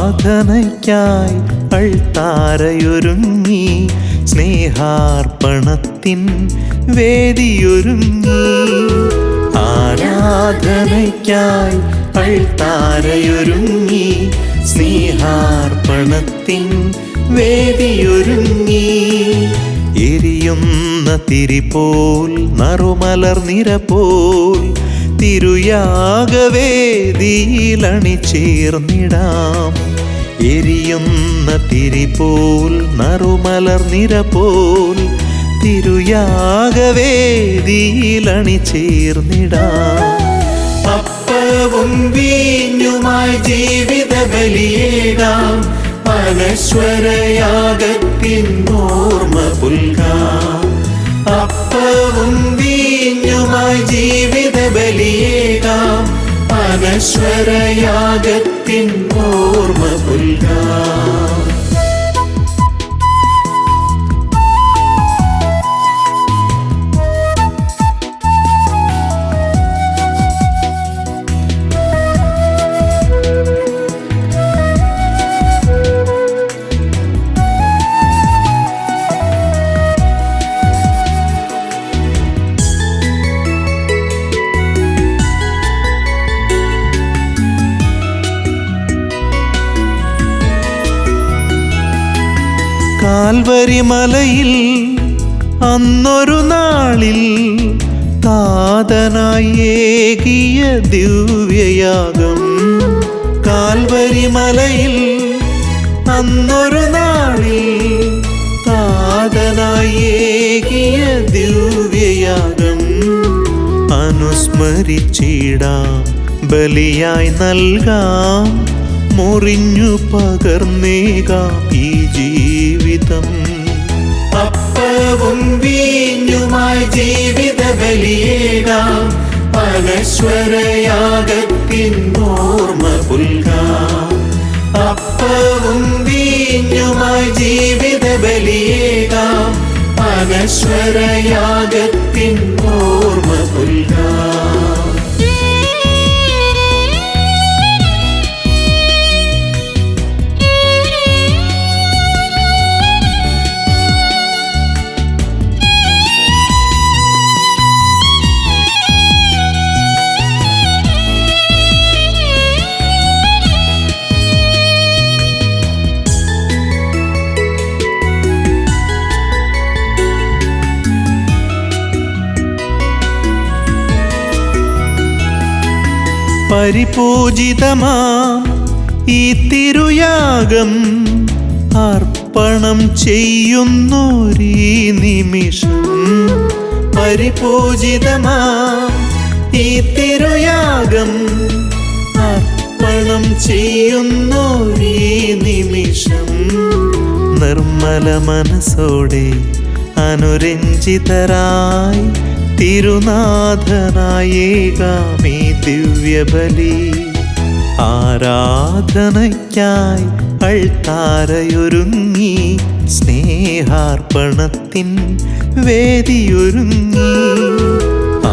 ആരാധനയ്ക്കായി അൾത്താരയൊരുങ്ങി, സ്നേഹാർപ്പണത്തിൻ വേദിയൊരുങ്ങി. ആരാധനയ്ക്കായി അൾത്താരയൊരുങ്ങി, സ്നേഹാർപ്പണത്തിൻ വേദിയൊരുങ്ങി. എരിയുന്ന തിരിപോൽ നറുമലർനിര പോൽ തിരുയാഗവേദിയിലണിചേർന്നിടാം. എരിയുന്ന തിരിപോൽ നറുമലർനിര പോൽ തിരുയാഗവേദിയിലണിചേർന്നിടാം. അപ്പവും വീഞ്ഞുമായി ജീവിത ബലിയേകാം, അനശ്വരയാഗത്തിൻ ഓർമ്മ പുൽകാം. അപ്പവും വീഞ്ഞുമായി ജീവിത ബലിയേകാം, അനശ്വരയാഗത്തിൻ ഓർമ്മ പുൽകാം. കാൽവരി മലയിൽ അന്നൊരു നാളിൽ താതനായി ഏകിയ ദിവ്യയാഗം. കാൽവരി മലയിൽ അന്നൊരു നാളിൽ താതനായി ഏകിയ ദിവ്യയാഗം. അനുസ്മരിച്ചിടാം, ബലിയായി നൽകാം, മുറിഞ്ഞു പകർന്നേകാം ഈ ജീവിതം. അപ്പവും വീഞ്ഞുമായി ജീവിത ബലിയേകാം, അനശ്വരയാഗത്തിൻ ഓർമ്മ പുൽകാം. അപ്പവും വീഞ്ഞുമായി ജീവിത ബലിയേകാം, അനശ്വരയാഗത്തിൻ ഓർമ്മ പുൽകാം. പരിപൂജിതമാം ഈ തിരുയാഗം അർപ്പണം ചെയ്യുന്നൊരീ നിമിഷം. പരിപൂജിതമാം ഈ തിരുയാഗം അർപ്പണം ചെയ്യുന്നൊരീ നിമിഷം. നിർമ്മല മനസ്സോടെ അനുരഞ്ജിതരായി തിരുനാഥനായേകാം ഈ ദിവ്യബലി. ആരാധനയ്ക്കായി അൾത്താരയൊരുങ്ങി, സ്നേഹാർപ്പണത്തിൻ വേദിയൊരുങ്ങി.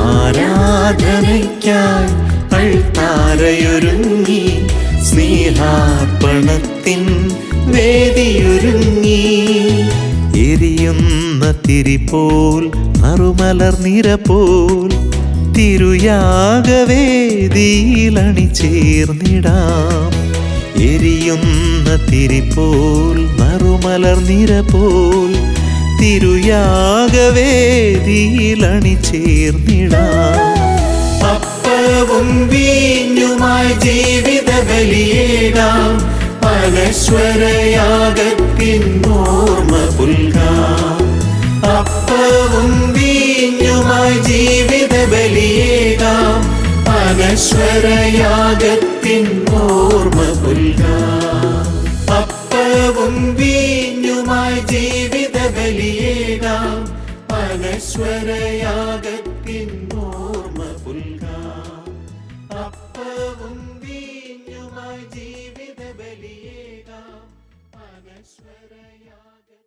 ആരാധനയ്ക്കായി അൾത്താരയൊരുങ്ങി, സ്നേഹാർപ്പണത്തിൻ വേദിയൊരുങ്ങി. എരിയുന്ന തിരിപോൽ നറുമലർനിര പോൽ തിരുയാഗവേദിയിലണിചേർന്നിടാം. എരിയുന്ന തിരിപോൽ നറുമലർനിര പോൽ തിരുയാഗവേദിയിലണിചേർന്നിടാം. അപ്പവും വീഞ്ഞുമായി ജീവിത ബലിയേകാം, അനശ്വരയാഗത്തിൻ ഓർമ്മ പുൽകാം. അപ്പവും വീഞ്ഞുമായി ജീവിത ബലിയേകാം, അനശ്വരയാഗത്തിൻ ഓർമ്മ പുൽകാം. അപ്പവും വീഞ്ഞുമായി ജീവിത ബലിയേകാം, അനശ്വരയാഗത്തിൻ ഓർമ്മ പുൽകാം. അപ്പവും വീഞ്ഞുമായി